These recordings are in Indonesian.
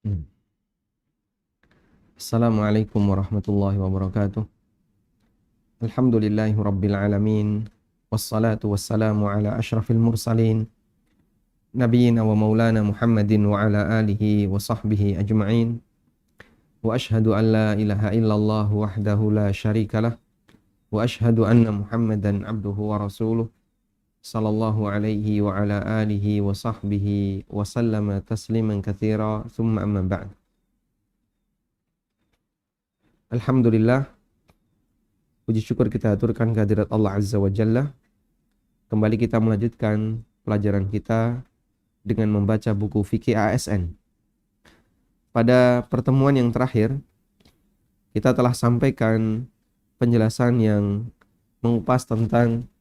Hmm. Assalamualaikum warahmatullahi wabarakatuh. Alhamdulillahi rabbil alamin. Wassalatu wassalamu ala ashrafil mursalin. Nabiyyina wa maulana Muhammadin wa ala alihi wa sahbihi ajma'in. Wa ashhadu an la ilaha illallah wahdahu la syarika lah. Wa ashhadu anna Muhammadan abduhu wa rasuluh. Sallallahu alaihi wa ala alihi wa sahbihi wa sallama tasliman katsira. Thumma amma ba'd. Alhamdulillah, puji syukur kita aturkan kehadirat Allah Azza wa Jalla. Kembali kita melanjutkan pelajaran kita dengan membaca buku Fikih ASN. Pada pertemuan yang terakhir, kita telah sampaikan penjelasan yang mengupas tentang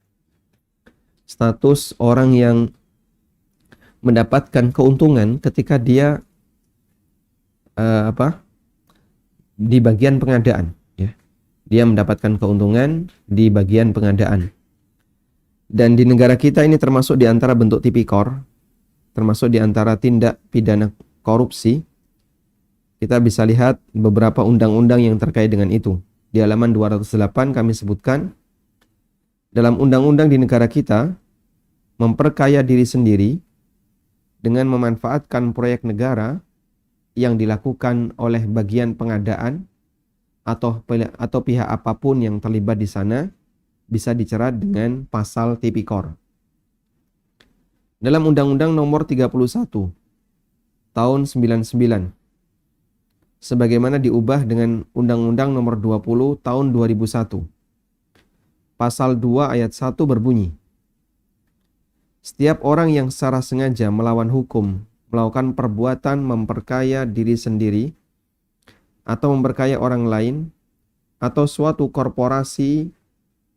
status orang yang mendapatkan keuntungan ketika dia di bagian pengadaan, ya. Dia mendapatkan keuntungan di bagian pengadaan. Dan di negara kita ini termasuk di antara bentuk tipikor, termasuk di antara tindak pidana korupsi. Kita bisa lihat beberapa undang-undang yang terkait dengan itu. Di halaman 208 kami sebutkan, dalam undang-undang di negara kita, memperkaya diri sendiri dengan memanfaatkan proyek negara yang dilakukan oleh bagian pengadaan atau pihak apapun yang terlibat di sana bisa dicerat dengan pasal tipikor. Dalam Undang-Undang Nomor 31 Tahun 99 sebagaimana diubah dengan Undang-Undang Nomor 20 Tahun 2001, pasal 2 ayat 1 berbunyi, setiap orang yang secara sengaja melawan hukum melakukan perbuatan memperkaya diri sendiri atau memperkaya orang lain atau suatu korporasi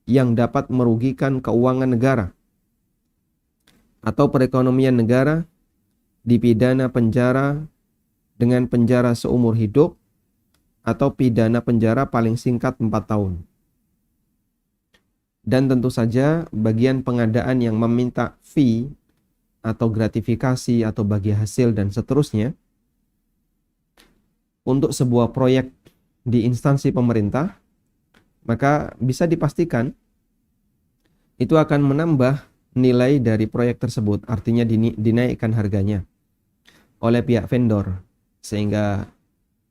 yang dapat merugikan keuangan negara atau perekonomian negara dipidana penjara dengan penjara seumur hidup atau pidana penjara paling singkat 4 tahun. Dan tentu saja bagian pengadaan yang meminta fee atau gratifikasi atau bagi hasil dan seterusnya untuk sebuah proyek di instansi pemerintah, maka bisa dipastikan itu akan menambah nilai dari proyek tersebut, artinya dinaikkan harganya oleh pihak vendor, sehingga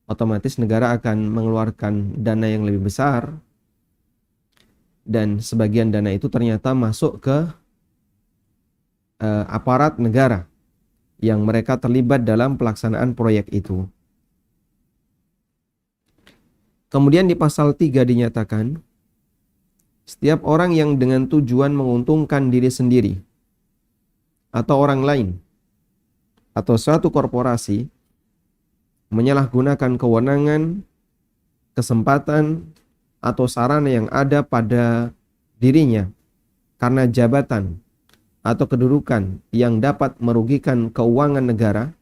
otomatis negara akan mengeluarkan dana yang lebih besar dan sebagian dana itu ternyata masuk ke aparat negara yang mereka terlibat dalam pelaksanaan proyek itu. Kemudian di pasal 3 dinyatakan, setiap orang yang dengan tujuan menguntungkan diri sendiri atau orang lain atau suatu korporasi menyalahgunakan kewenangan, kesempatan, atau sarana yang ada pada dirinya karena jabatan atau kedudukan yang dapat merugikan keuangan negara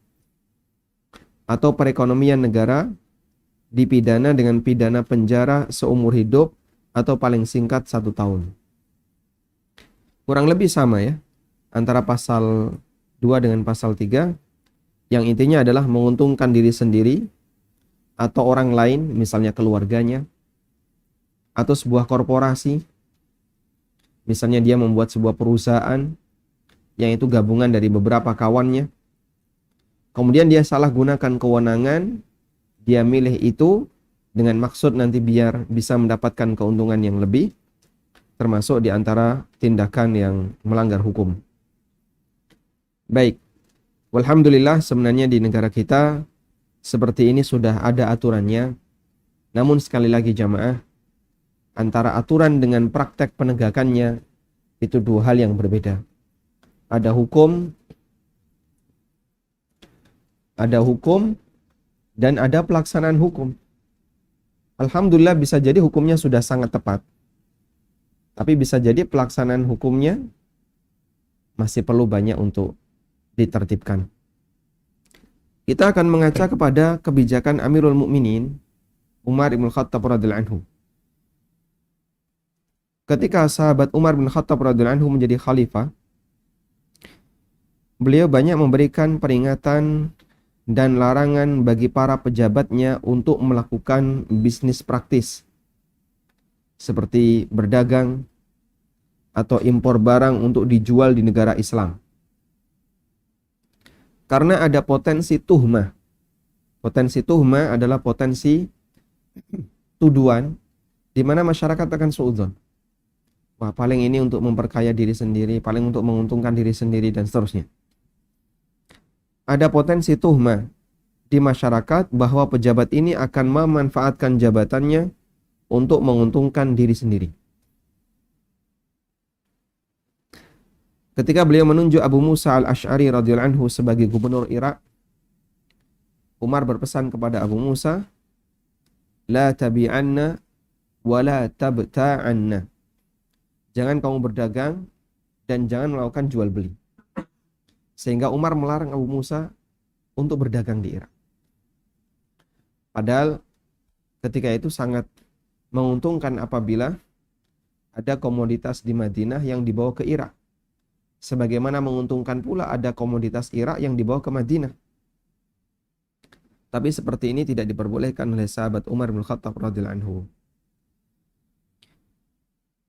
atau perekonomian negara dipidana dengan pidana penjara seumur hidup atau paling singkat 1 tahun. Kurang lebih sama ya, antara pasal 2 dengan pasal 3, yang intinya adalah menguntungkan diri sendiri atau orang lain, misalnya keluarganya, atau sebuah korporasi, misalnya dia membuat sebuah perusahaan yang itu gabungan dari beberapa kawannya. Kemudian dia salah gunakan kewenangan, dia milih itu dengan maksud nanti biar bisa mendapatkan keuntungan yang lebih, termasuk di antara tindakan yang melanggar hukum. Baik, walhamdulillah sebenarnya di negara kita seperti ini sudah ada aturannya. Namun sekali lagi jamaah, antara aturan dengan praktek penegakannya itu dua hal yang berbeda. Ada hukum dan ada pelaksanaan hukum. Alhamdulillah bisa jadi hukumnya sudah sangat tepat, tapi bisa jadi pelaksanaan hukumnya masih perlu banyak untuk ditertibkan. Kita akan mengaca kepada kebijakan Amirul Mukminin Umar bin Khattab radhiyallahu anhu. Ketika sahabat Umar bin Khattab radhiyallahu anhu menjadi khalifah, beliau banyak memberikan peringatan dan larangan bagi para pejabatnya untuk melakukan bisnis praktis seperti berdagang atau impor barang untuk dijual di negara Islam. Karena ada potensi tuhmah. Potensi tuhmah adalah potensi tuduhan di mana masyarakat akan suudzon. Wah, paling ini untuk memperkaya diri sendiri, paling untuk menguntungkan diri sendiri, dan seterusnya. Ada potensi tuhmah di masyarakat bahwa pejabat ini akan memanfaatkan jabatannya untuk menguntungkan diri sendiri. Ketika beliau menunjuk Abu Musa al-Asy'ari radhiyallahu anhu sebagai gubernur Irak, Umar berpesan kepada Abu Musa, "La tabi'anna wa la tabta'anna." Jangan kamu berdagang dan jangan melakukan jual beli. Sehingga Umar melarang Abu Musa untuk berdagang di Irak. Padahal ketika itu sangat menguntungkan apabila ada komoditas di Madinah yang dibawa ke Irak. Sebagaimana menguntungkan pula ada komoditas Irak yang dibawa ke Madinah. Tapi seperti ini tidak diperbolehkan oleh sahabat Umar bin Khattab radhiyallahu anhu.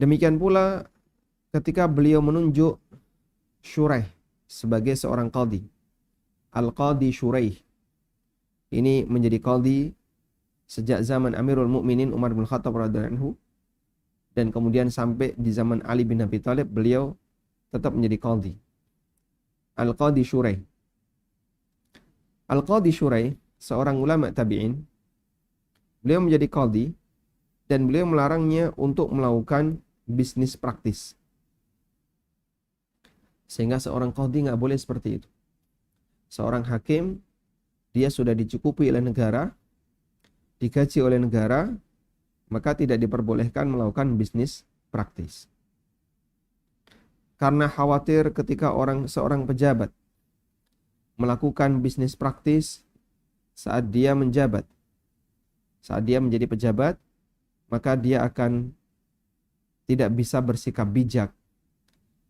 Demikian pula ketika beliau menunjuk Shuraih sebagai seorang qadhi. Al-Qadhi Shuraih. Ini menjadi qadhi sejak zaman Amirul Mukminin Umar bin Khattab radhiyallahu anhu, dan kemudian sampai di zaman Ali bin Abi Thalib beliau tetap menjadi qadhi. Al-Qadhi Shuraih. Al-Qadhi Shuraih seorang ulama tabi'in. Beliau menjadi qadhi dan beliau melarangnya untuk melakukan bisnis praktis. Sehingga seorang qadhi nggak boleh seperti itu. Seorang hakim, dia sudah dicukupi oleh negara, digaji oleh negara, maka tidak diperbolehkan melakukan bisnis praktis. Karena khawatir ketika seorang pejabat melakukan bisnis praktis saat dia menjabat, saat dia menjadi pejabat, maka dia akan tidak bisa bersikap bijak,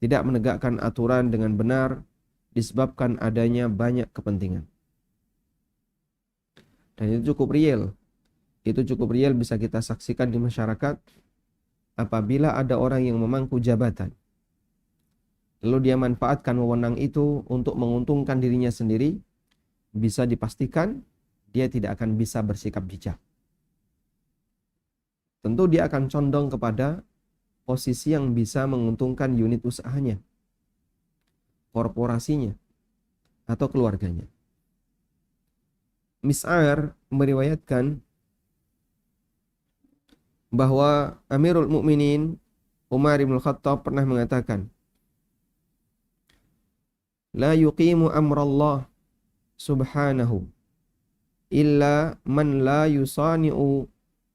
tidak menegakkan aturan dengan benar, disebabkan adanya banyak kepentingan. Dan itu cukup real. Itu cukup real bisa kita saksikan di masyarakat apabila ada orang yang memangku jabatan. Lalu dia manfaatkan wewenang itu untuk menguntungkan dirinya sendiri, bisa dipastikan dia tidak akan bisa bersikap bijak. Tentu dia akan condong kepada posisi yang bisa menguntungkan unit usahanya, korporasinya, atau keluarganya. Mis'ar meriwayatkan bahwa Amirul Mukminin Umar bin Khattab pernah mengatakan, "La yuqimu amrallah subhanahu illa man la yusani'u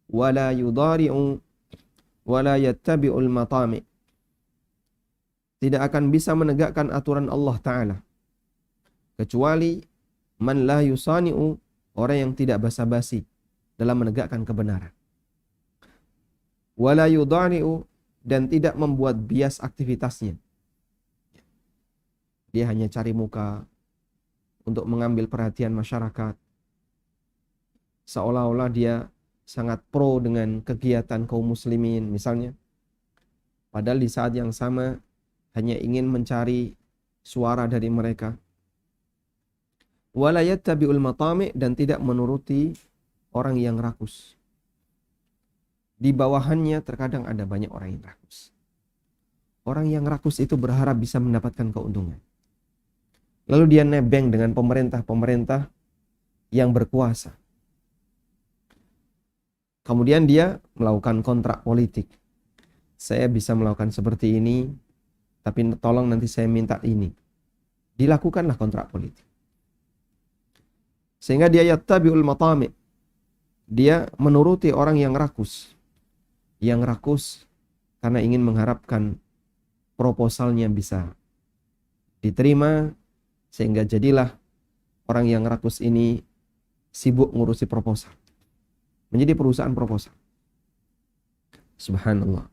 wa la yudari'u wa la yattabi'ul matami'." Tidak akan bisa menegakkan aturan Allah Ta'ala kecuali man la yusani'u, orang yang tidak basa-basi dalam menegakkan kebenaran, wa la yudari'u, dan tidak membuat bias aktivitasnya. Dia hanya cari muka untuk mengambil perhatian masyarakat, seolah-olah dia sangat pro dengan kegiatan kaum muslimin misalnya, padahal di saat yang sama hanya ingin mencari suara dari mereka. Wala yattabi'ul matami', dan tidak menuruti orang yang rakus. Di bawahannya terkadang ada banyak orang yang rakus. Orang yang rakus itu berharap bisa mendapatkan keuntungan. Lalu dia nebeng dengan pemerintah-pemerintah yang berkuasa. Kemudian dia melakukan kontrak politik. Saya bisa melakukan seperti ini, tapi tolong nanti saya minta ini. Dilakukanlah kontrak politik. Sehingga dia yattabi'ul matami'. Dia menuruti orang yang rakus. Yang rakus karena ingin mengharapkan proposalnya bisa diterima, sehingga jadilah orang yang rakus ini sibuk ngurusi proposal. Menjadi perusahaan proposal. Subhanallah.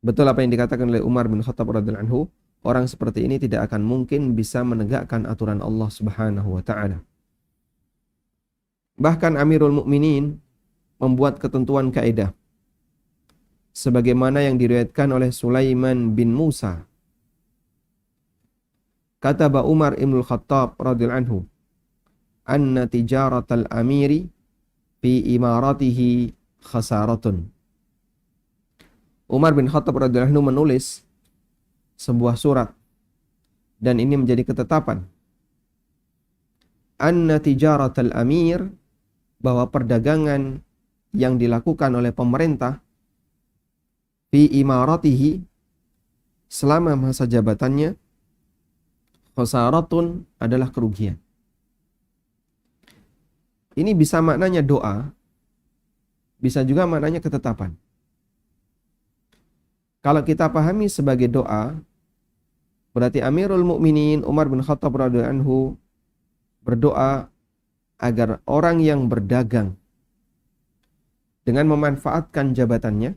Betul apa yang dikatakan oleh Umar bin Khattab radhiyallahu anhu, orang seperti ini tidak akan mungkin bisa menegakkan aturan Allah Subhanahu wa taala. Bahkan Amirul Mukminin membuat ketentuan kaidah sebagaimana yang diriwayatkan oleh Sulaiman bin Musa. Kata Umar Ibn Khattab radhiyallahu anhu, "Anna tijaratal amiri fi imaratihi khasaratun." Umar bin Khattab radhiyallahu anhu menulis sebuah surat dan ini menjadi ketetapan. Anna tijaratal amir, bahwa perdagangan yang dilakukan oleh pemerintah fi imaratihi, selama masa jabatannya, khasaratun, adalah kerugian. Ini bisa maknanya doa, bisa juga maknanya ketetapan. Kalau kita pahami sebagai doa, berarti Amirul Mukminin Umar bin Khattab radhiyallahu anhu berdoa agar orang yang berdagang dengan memanfaatkan jabatannya,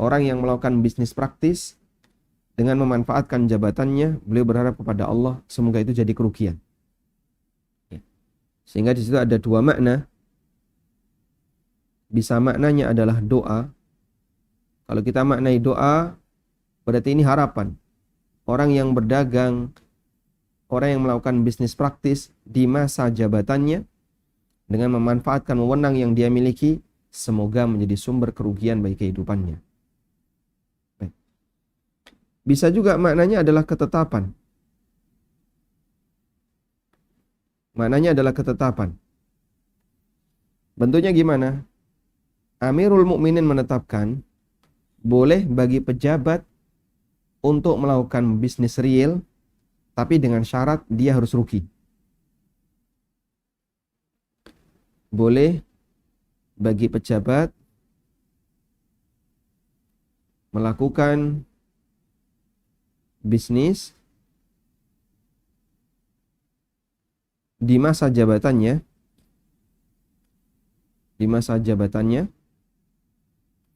orang yang melakukan bisnis praktis dengan memanfaatkan jabatannya, beliau berharap kepada Allah semoga itu jadi kerugian. Sehingga di situ ada dua makna. Bisa maknanya adalah doa. Kalau kita maknai doa, berarti ini harapan. Orang yang berdagang, orang yang melakukan bisnis praktis di masa jabatannya dengan memanfaatkan wewenang yang dia miliki, semoga menjadi sumber kerugian bagi kehidupannya. Bisa juga maknanya adalah ketetapan. Maknanya adalah ketetapan. Bentuknya gimana? Amirul Mukminin menetapkan boleh bagi pejabat untuk melakukan bisnis real, tapi dengan syarat dia harus rugi. Boleh bagi pejabat melakukan bisnis di masa jabatannya,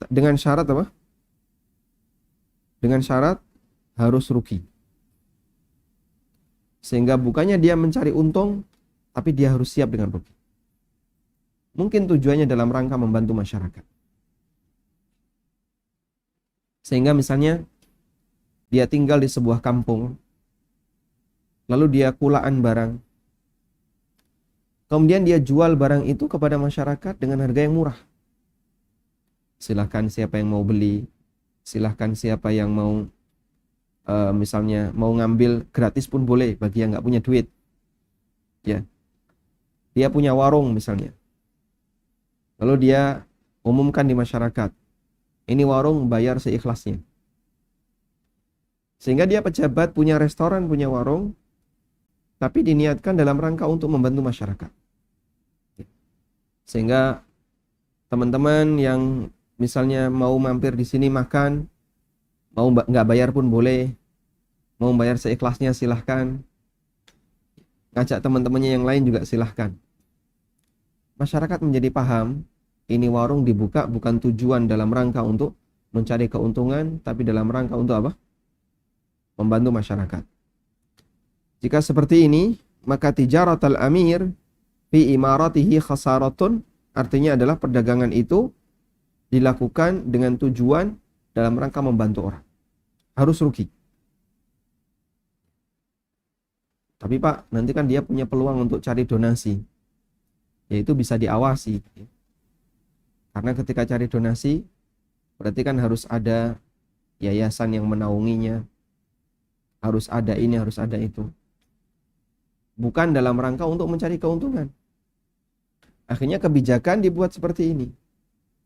dengan syarat apa? Dengan syarat harus rugi. Sehingga bukannya dia mencari untung, tapi dia harus siap dengan rugi. Mungkin tujuannya dalam rangka membantu masyarakat. Sehingga misalnya dia tinggal di sebuah kampung, lalu dia kulaan barang, kemudian dia jual barang itu kepada masyarakat dengan harga yang murah. Silahkan siapa yang mau beli, silahkan siapa yang mau misalnya mau ngambil gratis pun boleh bagi yang nggak punya duit. Ya, dia punya warung misalnya, lalu dia umumkan di masyarakat, ini warung bayar seikhlasnya. Sehingga dia pejabat, punya restoran, punya warung, tapi diniatkan dalam rangka untuk membantu masyarakat. Sehingga teman-teman yang misalnya mau mampir di sini makan, mau nggak bayar pun boleh, mau bayar seikhlasnya silahkan, ngajak teman-temannya yang lain juga silahkan. Masyarakat menjadi paham, ini warung dibuka bukan tujuan dalam rangka untuk mencari keuntungan, tapi dalam rangka untuk apa? Membantu masyarakat. Jika seperti ini, maka tijaratul amir fi imaratihi khasaratun, artinya adalah perdagangan itu dilakukan dengan tujuan dalam rangka membantu orang. Harus rugi. Tapi Pak, nanti kan dia punya peluang untuk cari donasi. Yaitu bisa diawasi. Karena ketika cari donasi, berarti kan harus ada yayasan yang menaunginya. Harus ada ini, harus ada itu. Bukan dalam rangka untuk mencari keuntungan. Akhirnya kebijakan dibuat seperti ini.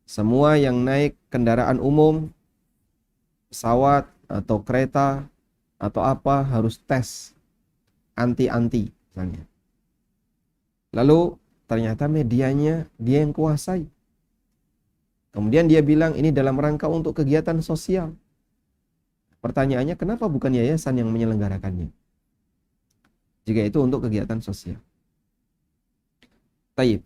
Semua yang naik kendaraan umum, pesawat atau kereta atau apa harus tes anti-anti misalnya. Lalu ternyata medianya dia yang kuasai. Kemudian dia bilang ini dalam rangka untuk kegiatan sosial. Pertanyaannya, kenapa bukan yayasan yang menyelenggarakannya? Jika itu untuk kegiatan sosial. Taib.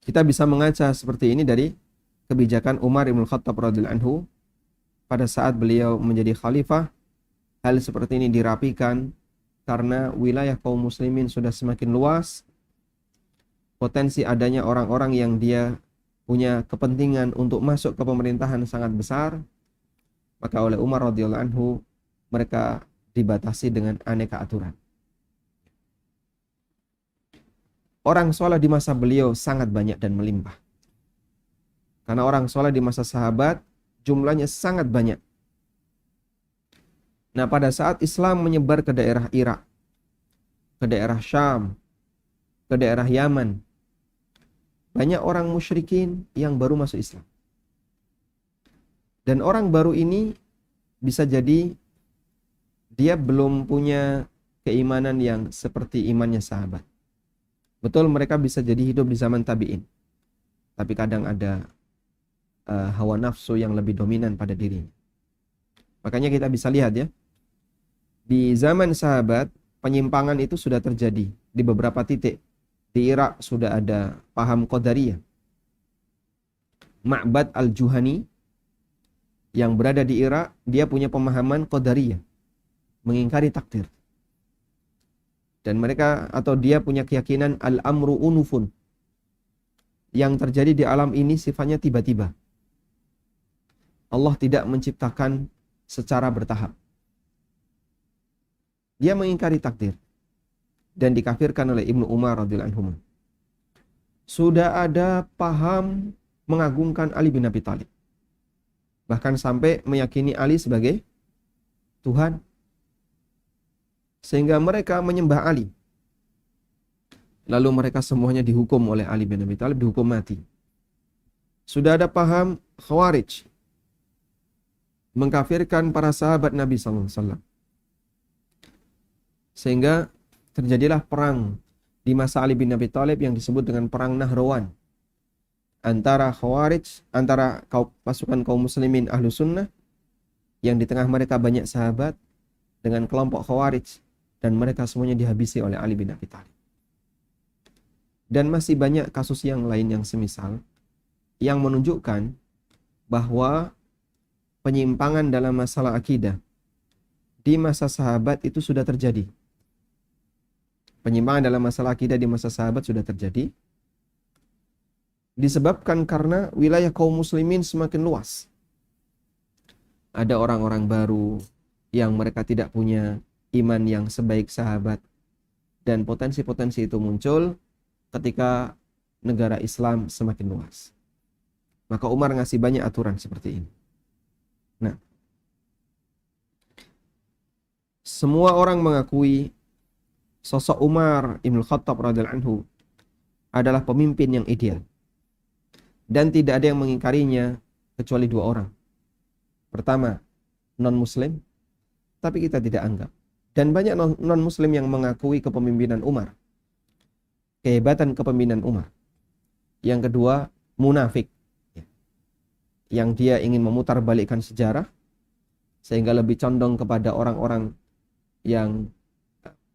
Kita bisa mengaca seperti ini dari kebijakan Umar Ibn Khattab radhiyallahu anhu pada saat beliau menjadi khalifah, hal seperti ini dirapikan karena wilayah kaum muslimin sudah semakin luas, potensi adanya orang-orang yang dia punya kepentingan untuk masuk ke pemerintahan sangat besar, maka oleh Umar radhiyallahu anhu mereka dibatasi dengan aneka aturan. Orang soleh di masa beliau sangat banyak dan melimpah. Karena orang soleh di masa sahabat jumlahnya sangat banyak. Nah, pada saat Islam menyebar ke daerah Irak, ke daerah Syam, ke daerah Yaman, banyak orang musyrikin yang baru masuk Islam. Dan orang baru ini bisa jadi dia belum punya keimanan yang seperti imannya sahabat. Betul, mereka bisa jadi hidup di zaman tabi'in, tapi kadang ada hawa nafsu yang lebih dominan pada dirinya. Makanya kita bisa lihat ya, di zaman sahabat penyimpangan itu sudah terjadi di beberapa titik. Di Irak sudah ada paham Qadariyah. Ma'bad al-Juhani yang berada di Irak, dia punya pemahaman Qadariyah, mengingkari takdir. Dan mereka atau dia punya keyakinan al-amru unufun. Yang terjadi di alam ini sifatnya tiba-tiba. Allah tidak menciptakan secara bertahap. Dia mengingkari takdir dan dikafirkan oleh Ibnu Umar radhiyallahu anhu. Sudah ada paham mengagungkan Ali bin Abi Thalib. Bahkan sampai meyakini Ali sebagai Tuhan. Sehingga mereka menyembah Ali. Lalu mereka semuanya dihukum oleh Ali bin Abi Thalib, dihukum mati. Sudah ada paham Khawarij, mengkafirkan para sahabat Nabi SAW. Sehingga terjadilah perang di masa Ali bin Abi Thalib yang disebut dengan perang Nahrawan. Antara Khawarij, antara pasukan kaum muslimin ahlu sunnah, yang di tengah mereka banyak sahabat, dengan kelompok Khawarij, dan mereka semuanya dihabisi oleh Ali bin Abi Thalib. Dan masih banyak kasus yang lain yang semisal, yang menunjukkan bahwa penyimpangan dalam masalah akidah di masa sahabat itu sudah terjadi. Penyimpangan dalam masalah akidah di masa sahabat sudah terjadi, disebabkan karena wilayah kaum muslimin semakin luas. Ada orang-orang baru yang mereka tidak punya iman yang sebaik sahabat, dan potensi-potensi itu muncul ketika negara Islam semakin luas. Maka Umar ngasih banyak aturan seperti ini. Nah, semua orang mengakui sosok Umar Ibn Khattab radhiyallahu anhu adalah pemimpin yang ideal. Dan tidak ada yang mengingkarinya kecuali dua orang. Pertama, non-muslim, tapi kita tidak anggap. Dan banyak non-muslim yang mengakui kepemimpinan Umar, kehebatan kepemimpinan Umar. Yang kedua, munafik, yang dia ingin memutarbalikkan sejarah sehingga lebih condong kepada orang-orang yang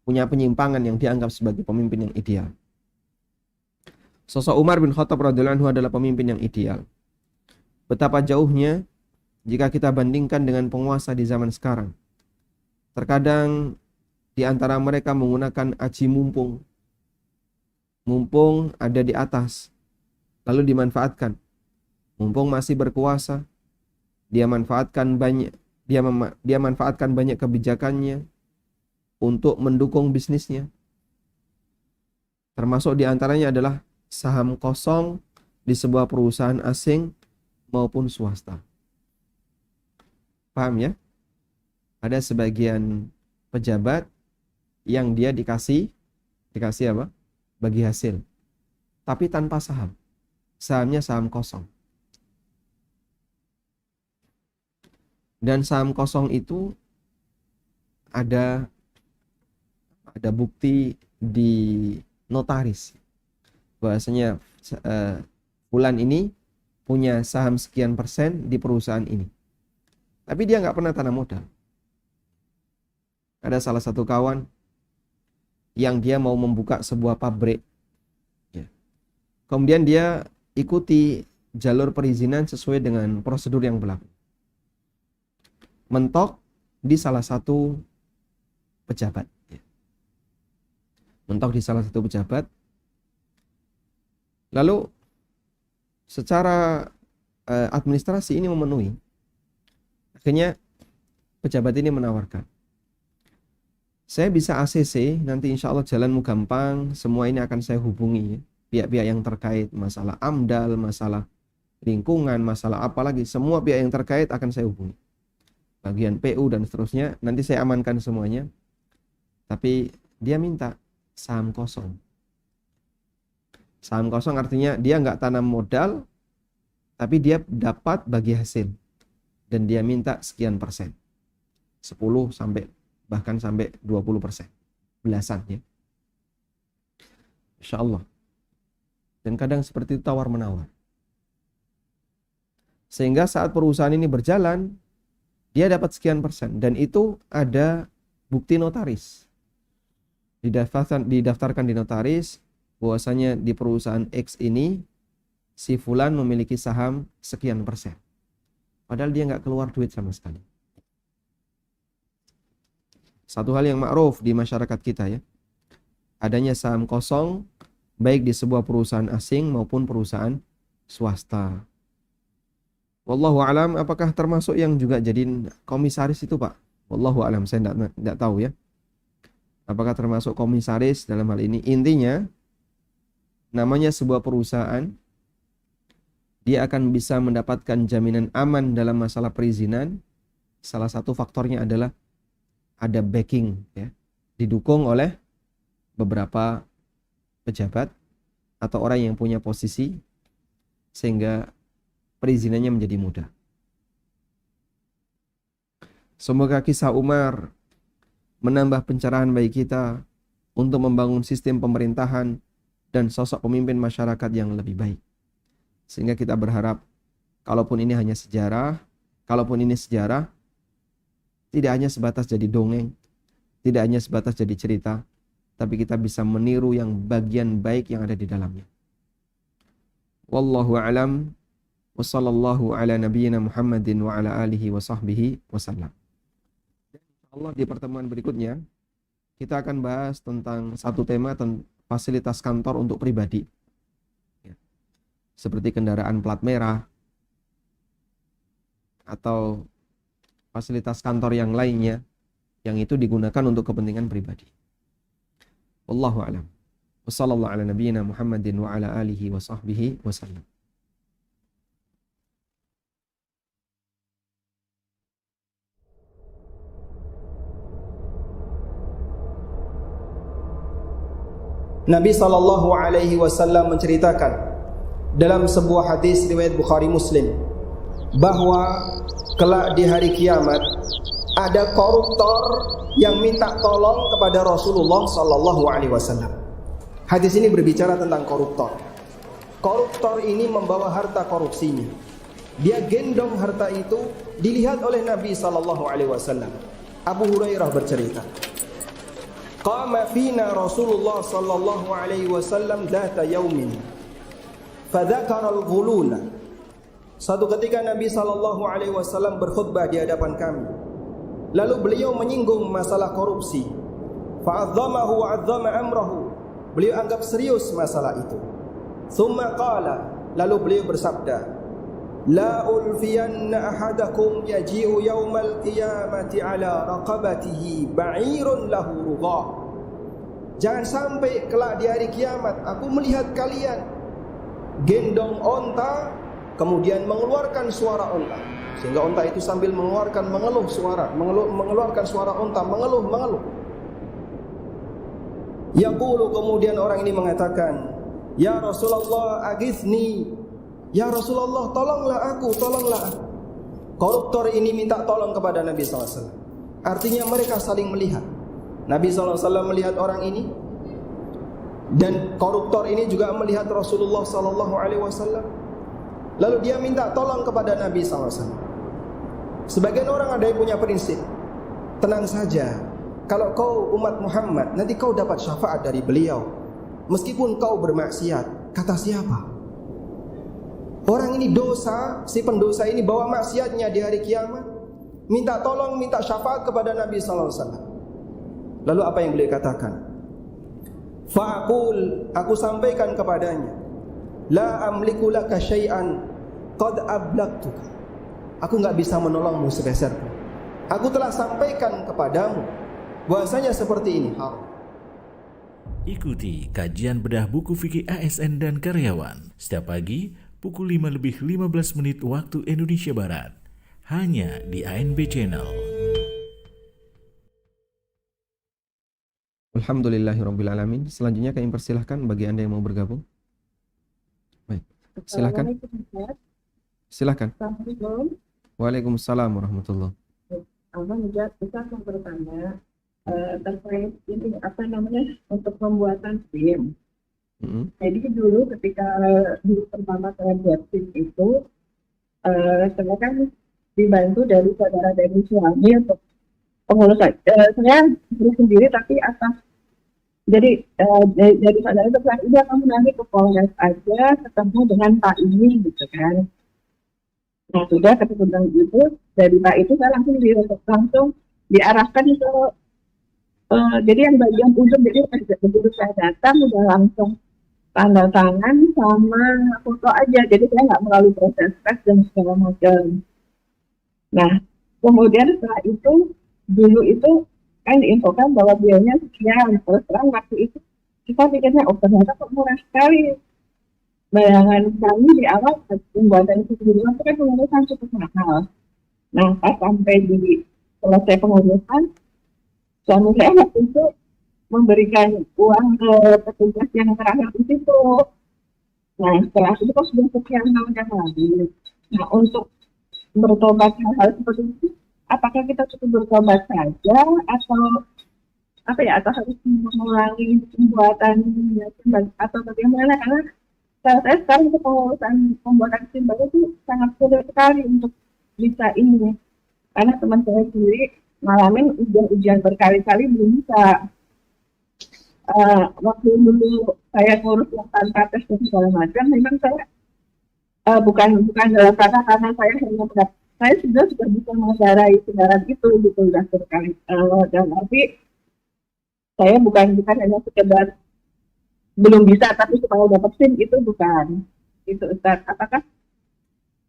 punya penyimpangan yang dianggap sebagai pemimpin yang ideal. Sosok Umar bin Khattab radhiyallahu anhu adalah pemimpin yang ideal. Betapa jauhnya jika kita bandingkan dengan penguasa di zaman sekarang. Terkadang di antara mereka menggunakan aji mumpung. Mumpung ada di atas, lalu dimanfaatkan. Mumpung masih berkuasa, dia manfaatkan banyak kebijakannya untuk mendukung bisnisnya. Termasuk di antaranya adalah saham kosong di sebuah perusahaan asing maupun swasta. Paham ya? Ada sebagian pejabat yang dia dikasih apa? Bagi hasil. Tapi tanpa saham. Sahamnya saham kosong. Dan saham kosong itu ada bukti di notaris bahwasanya bulan ini punya saham sekian persen di perusahaan ini. Tapi dia nggak pernah tanam modal. Ada salah satu kawan yang dia mau membuka sebuah pabrik. Ya. Kemudian dia ikuti jalur perizinan sesuai dengan prosedur yang berlaku. mentok di salah satu pejabat. Mentok di salah satu pejabat. Lalu secara administrasi ini memenuhi. Akhirnya pejabat ini menawarkan, saya bisa ACC, nanti insya Allah jalanmu gampang, semua ini akan saya hubungi pihak-pihak yang terkait, masalah AMDAL, masalah lingkungan, masalah apa lagi, semua pihak yang terkait akan saya hubungi. Bagian PU dan seterusnya, nanti saya amankan semuanya. Tapi dia minta saham kosong. Saham kosong artinya dia nggak tanam modal, tapi dia dapat bagi hasil. Dan dia minta sekian persen. 10 sampai bahkan sampai 20%. Belasan ya. Insya Allah. Dan kadang seperti itu tawar-menawar. Sehingga saat perusahaan ini berjalan, dia dapat sekian persen. Dan itu ada bukti notaris. Didaftarkan di notaris, bahwasanya di perusahaan X ini, si fulan memiliki saham sekian persen. Padahal dia nggak keluar duit sama sekali. Satu hal yang ma'ruf di masyarakat kita ya, adanya saham kosong baik di sebuah perusahaan asing maupun perusahaan swasta. Wallahu alam, apakah termasuk yang juga jadi komisaris itu Pak? Wallahu alam, saya tidak tahu ya. Apakah termasuk komisaris dalam hal ini? Intinya, namanya sebuah perusahaan, dia akan bisa mendapatkan jaminan aman dalam masalah perizinan. Salah satu faktornya adalah ada backing ya, didukung oleh beberapa pejabat atau orang yang punya posisi sehingga perizinannya menjadi mudah. Semoga kisah Umar menambah pencerahan bagi kita untuk membangun sistem pemerintahan dan sosok pemimpin masyarakat yang lebih baik. Sehingga kita berharap kalaupun ini hanya sejarah, tidak hanya sebatas jadi dongeng, tidak hanya sebatas jadi cerita, tapi kita bisa meniru yang bagian baik yang ada di dalamnya. Wallahu a'lam, wa sallallahu ala nabiyyina Muhammadin wa ala alihi wa sahbihi wasallam. Insyaallah di pertemuan berikutnya kita akan bahas tentang satu tema tentang fasilitas kantor untuk pribadi. Seperti kendaraan plat merah atau fasilitas kantor yang lainnya yang itu digunakan untuk kepentingan pribadi. Wallahu a'lam. Wassallallahu ala nabiyyina Muhammadin wa ala alihi wa sahbihi wasallam. Nabi sallallahu alaihi wasallam menceritakan dalam sebuah hadis riwayat Bukhari Muslim bahwa kelak di hari kiamat ada koruptor yang minta tolong kepada Rasulullah sallallahu alaihi wasallam. Hadis ini berbicara tentang koruptor. Koruptor ini membawa harta korupsinya. Dia gendong harta itu, dilihat oleh Nabi sallallahu alaihi wasallam. Abu Hurairah bercerita, qama fina Rasulullah sallallahu alaihi wasallam dzata yaumin fadzakara al-ghuluna. Suatu ketika Nabi sallallahu alaihi wasallam berkhutbah di hadapan kami. Lalu beliau menyinggung masalah korupsi. Fa'azzamahu wa 'azzama amrahu. Beliau anggap serius masalah itu. Tsumma qala, lalu beliau bersabda, la ulfiyanna ahadakum yaji'u yaumal qiyamati ala raqabatihi ba'irun lahu rugha. Jangan sampai kelak di hari kiamat aku melihat kalian gendong onta kemudian mengeluarkan suara onta, sehingga onta itu sambil mengeluarkan mengeluarkan suara onta mengeluh. Yaqulu, kemudian orang ini mengatakan, ya Rasulullah aghithni, ya Rasulullah tolonglah aku. Koruptor ini minta tolong kepada Nabi SAW. Artinya mereka saling melihat. Nabi SAW melihat orang ini, dan koruptor ini juga melihat Rasulullah SAW. Lalu dia minta tolong kepada Nabi SAW. Sebagian orang ada yang punya prinsip, tenang saja, kalau kau umat Muhammad nanti kau dapat syafaat dari beliau, meskipun kau bermaksiat. Kata siapa? Orang ini dosa, si pendosa ini bawa maksiatnya di hari kiamat, minta tolong, minta syafaat kepada Nabi sallallahu alaihi wasallam. Lalu apa yang beliau katakan? Fa'aqul, aku sampaikan kepadanya, la amliku laka syai'an qad ablagtuka. Aku enggak bisa menolongmu sepeser pun. Aku telah sampaikan kepadamu bahwasanya seperti ini hal. Ikuti kajian bedah buku fikih ASN dan karyawan setiap pagi pukul 5:15 waktu Indonesia Barat. Hanya di ANB Channel. Alhamdulillahirrabbilalamin. Selanjutnya kami persilahkan bagi Anda yang mau bergabung. Baik, silahkan. Silahkan. Assalamualaikum. Waalaikumsalam warahmatullahi. Alhamdulillah, kita akan bertanya terkait ini apa namanya untuk pembuatan SIM. Jadi dulu ketika dulu pertama saya buat SIM itu, saya kan dibantu dari saudara dari suami untuk pengurus. Saya beli sendiri tapi atas jadi dari saudara itu bilang, udah kamu nanti ke Polres aja ketemu dengan Pak ini gitu kan. Nah sudah ketemu dengan itu dari Pak itu saya langsung diarahkan ke jadi yang bagian ujung, jadi begitu saya datang udah langsung tanda tangan sama foto aja, jadi saya nggak melalui proses tes dan segala macam. Nah kemudian setelah itu dulu itu kan diinfokan bahwa biayanya sekian, terus terang waktu itu kita pikirnya ternyata kok murah sekali. Bayangan kami di awal pembuatan itu sendiri itu kan pengurusan cukup mahal. Nah pas sampai di selesai pengurusan, suami saya waktu itu memberikan uang ke petugas yang terakhir di situ. Nah setelah itu kok sudah sekian tahun yang lalu. Nah untuk bertobat hal-hal seperti itu, apakah kita cukup bertobat saja atau apa ya, atau harus mengulangi pembuatan atau bagaimana? Karena saya sekarang itu pembuatan SIM baru itu sangat sulit sekali untuk bisa ini, karena teman saya sendiri ngalamin ujian berkali-kali belum bisa. Waktu dulu saya ngurus yang tanpa tes dan segala macam, memang saya bukan dalam kata karena saya hanya saya sudah bisa mengendarai kendaraan itu gitu udah berkali dan tapi saya bukan hanya sekedar belum bisa tapi supaya dapat SIM itu bukan itu Ustaz. Apakah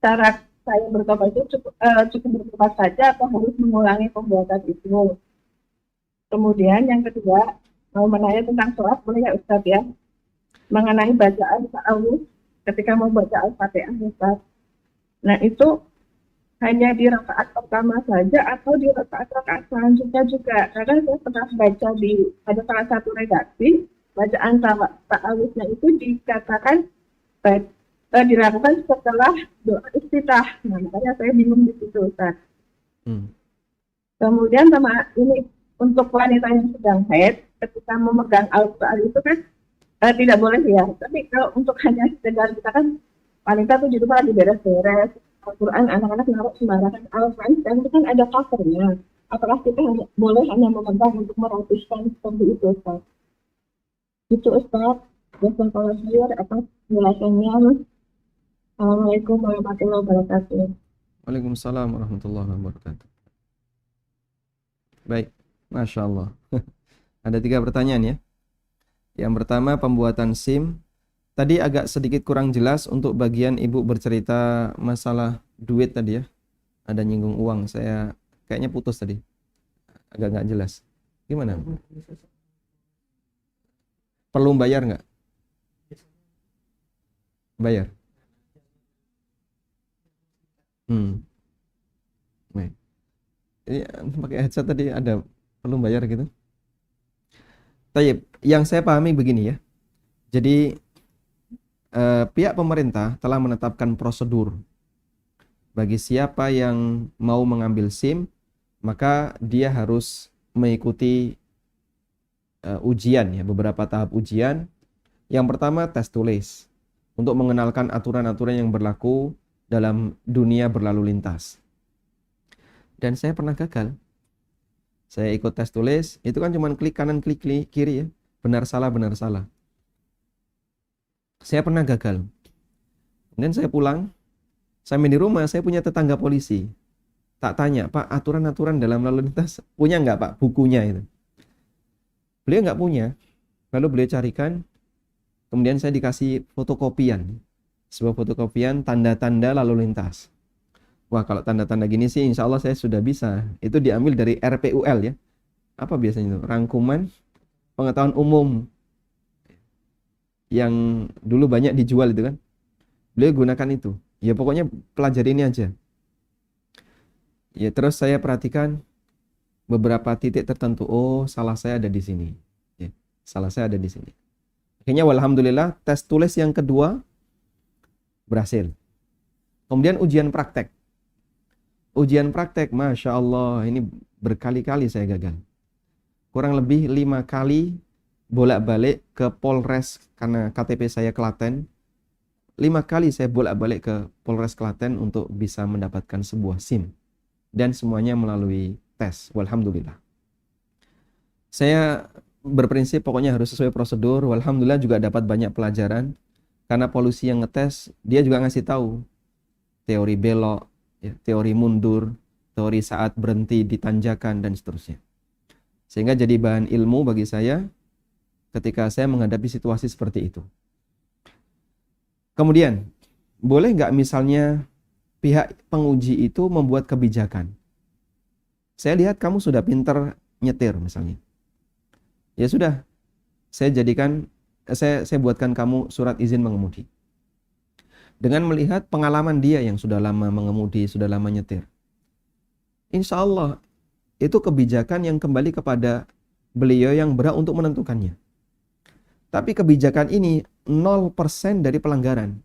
cara saya bertobat itu cukup bertobat saja atau harus mengulangi pembuatan itu? Kemudian yang kedua mau menanya tentang sholat, boleh ya Ustaz ya, mengenai bacaan ta'awudz ketika mau baca Al-Fatihah Ustaz. Nah itu hanya di rakaat pertama saja atau di rakaat selanjutnya juga? Karena saya pernah baca ada salah satu redaksi bacaan ta'awudznya itu dikatakan dilakukan setelah doa iftitah. Nah makanya saya bingung di situ Ustaz. Kemudian sama ini untuk wanita yang sedang haid ketika memegang Al-Quran itu kan tidak boleh ya. Tapi kalau untuk hanya sekedar kita kan wanita tuh di rumah lagi beres-beres Al-Quran, anak-anak naruh sembarangan Al-Quran dan itu kan ada covernya. Apakah kita boleh hanya memegang untuk merapikan seperti itu Ustaz? Itu Ustaz. Jazakallahu khair atas penjelasannya. Assalamualaikum warahmatullahi wabarakatuh. Waalaikumsalam warahmatullahi wabarakatuh. Baik, Masya Allah. Ada 3 pertanyaan ya. Yang pertama pembuatan SIM. Tadi agak sedikit kurang jelas untuk bagian ibu bercerita masalah duit tadi ya. Ada nyinggung uang, saya kayaknya putus tadi. Agak nggak jelas. Gimana? Perlu bayar nggak? Bayar. Baik. Ini pakai headset tadi ada perlu bayar gitu. Tayyib, yang saya pahami begini ya. Jadi pihak pemerintah telah menetapkan prosedur bagi siapa yang mau mengambil SIM, maka dia harus mengikuti ujian ya, beberapa tahap ujian. Yang pertama tes tulis untuk mengenalkan aturan-aturan yang berlaku dalam dunia berlalu lintas. Dan saya pernah gagal. Saya ikut tes tulis, itu kan cuma klik kanan klik kiri ya, benar salah. Saya pernah gagal. Kemudian saya pulang, sampai di rumah saya punya tetangga polisi. Tak tanya, Pak, aturan-aturan dalam lalu lintas punya nggak Pak bukunya itu? Beliau nggak punya. Lalu beliau carikan, kemudian saya dikasih fotokopian. Sebuah fotokopian tanda-tanda lalu lintas. Wah, kalau tanda-tanda gini sih insya Allah saya sudah bisa. Itu diambil dari RPUL ya. Apa biasanya itu? Rangkuman pengetahuan umum. Yang dulu banyak dijual itu kan. Beliau gunakan itu. Ya pokoknya pelajari ini aja. Ya terus saya perhatikan beberapa titik tertentu. Oh, salah saya ada di sini. Ya, salah saya ada di sini. Akhirnya alhamdulillah tes tulis yang kedua berhasil. Kemudian ujian praktek. Ujian praktek, Masya Allah, ini berkali-kali saya gagal. Kurang lebih 5 kali bolak-balik ke Polres, karena KTP saya Klaten. 5 kali saya bolak-balik ke Polres Klaten untuk bisa mendapatkan sebuah SIM. Dan semuanya melalui tes, walhamdulillah. Saya berprinsip pokoknya harus sesuai prosedur. Walhamdulillah juga dapat banyak pelajaran. Karena polisi yang ngetes, dia juga ngasih tahu teori belok, ya, teori mundur, teori saat berhenti di tanjakan, dan seterusnya. Sehingga jadi bahan ilmu bagi saya ketika saya menghadapi situasi seperti itu. Kemudian, boleh nggak misalnya pihak penguji itu membuat kebijakan? Saya lihat kamu sudah pinter nyetir misalnya. Ya sudah, saya buatkan kamu surat izin mengemudi. Dengan melihat pengalaman dia yang sudah lama mengemudi, sudah lama nyetir. Insya Allah, itu kebijakan yang kembali kepada beliau yang berhak untuk menentukannya. Tapi kebijakan ini 0% dari pelanggaran.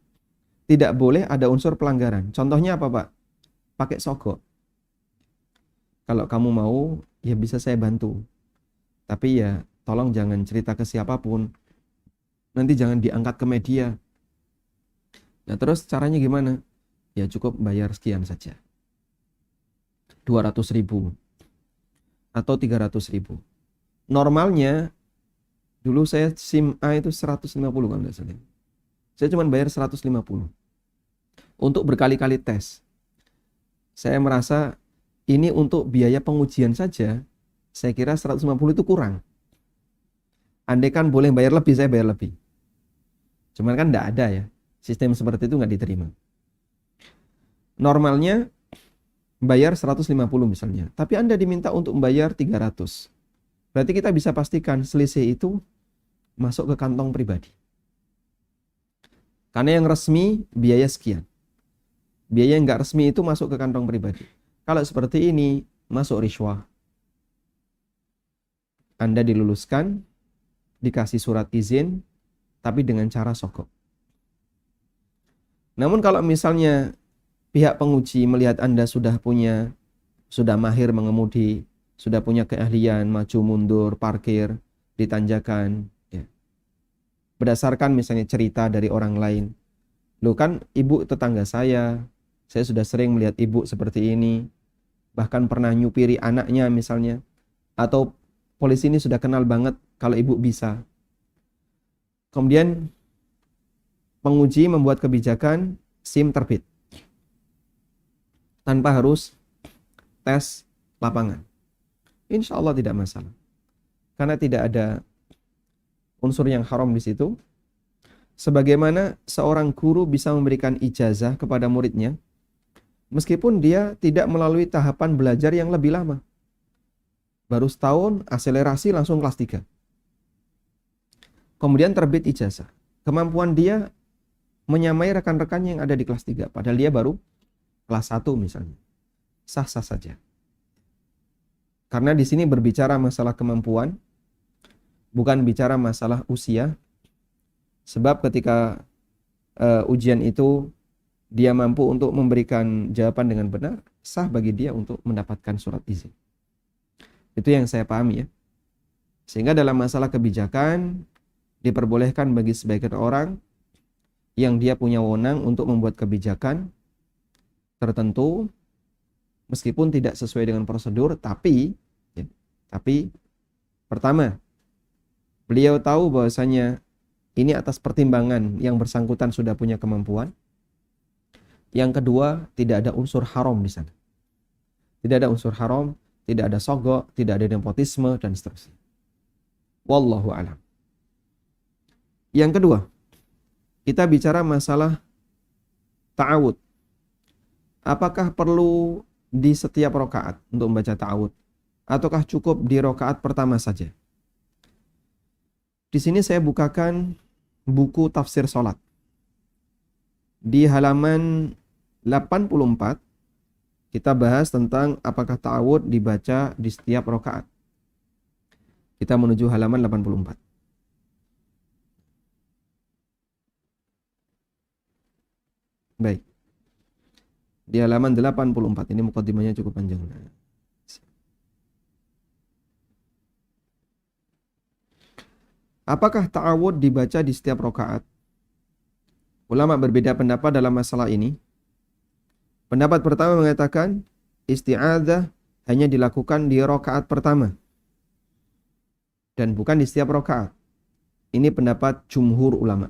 Tidak boleh ada unsur pelanggaran. Contohnya apa Pak? Pakai sogok. Kalau kamu mau, ya bisa saya bantu. Tapi ya tolong jangan cerita ke siapapun. Nanti jangan diangkat ke media. Nah terus caranya gimana? Ya cukup bayar sekian saja. 200.000 atau 300.000. Normalnya dulu saya SIM A itu 150 kan enggak salah. Saya cuma bayar 150 untuk berkali-kali tes. Saya merasa ini untuk biaya pengujian saja, saya kira 150 itu kurang. Andai kan boleh bayar lebih, saya bayar lebih. Cuman kan enggak ada ya. Sistem seperti itu enggak diterima. Normalnya bayar 150 misalnya, tapi Anda diminta untuk membayar 300. Berarti kita bisa pastikan selisih itu masuk ke kantong pribadi. Karena yang resmi biaya sekian. Biaya yang enggak resmi itu masuk ke kantong pribadi. Kalau seperti ini masuk riswah. Anda diluluskan, dikasih surat izin, tapi dengan cara sogok. Namun kalau misalnya pihak penguji melihat Anda sudah mahir mengemudi, sudah punya keahlian maju mundur, parkir di tanjakan, ya. Berdasarkan misalnya cerita dari orang lain. Loh kan ibu tetangga saya sudah sering melihat ibu seperti ini, bahkan pernah nyupiri anaknya misalnya, atau polisi ini sudah kenal banget kalau ibu bisa. Kemudian penguji membuat kebijakan SIM terbit tanpa harus tes lapangan. Insya Allah tidak masalah. Karena tidak ada unsur yang haram di situ. Sebagaimana seorang guru bisa memberikan ijazah kepada muridnya, meskipun dia tidak melalui tahapan belajar yang lebih lama. Baru setahun, akselerasi langsung kelas 3. Kemudian terbit ijazah. Kemampuan dia menyamai rekan-rekannya yang ada di kelas 3. Padahal dia baru kelas 1 misalnya. Sah-sah saja. Karena di sini berbicara masalah kemampuan, bukan bicara masalah usia. Sebab ketika ujian itu dia mampu untuk memberikan jawaban dengan benar, sah bagi dia untuk mendapatkan surat izin. Itu yang saya pahami ya. Sehingga dalam masalah kebijakan diperbolehkan bagi sebagian orang yang dia punya wewenang untuk membuat kebijakan tertentu meskipun tidak sesuai dengan prosedur, tapi pertama, beliau tahu bahwasanya ini atas pertimbangan yang bersangkutan sudah punya kemampuan. Yang kedua, tidak ada unsur haram di sana. Tidak ada unsur haram, tidak ada sogok, tidak ada nepotisme, dan seterusnya. Wallahu a'lam. Yang kedua, kita bicara masalah ta'awud. Apakah perlu di setiap rakaat untuk membaca ta'awud? Ataukah cukup di rakaat pertama saja? Di sini saya bukakan buku tafsir salat. Di halaman 84 kita bahas tentang apakah ta'awud dibaca di setiap rakaat. Kita menuju halaman 84. Baik. Di halaman 84 ini mukadimahnya cukup panjang. Apakah ta'awud dibaca di setiap rakaat? Ulama berbeda pendapat dalam masalah ini. Pendapat pertama mengatakan isti'adzah hanya dilakukan di rakaat pertama dan bukan di setiap rakaat. Ini pendapat jumhur ulama.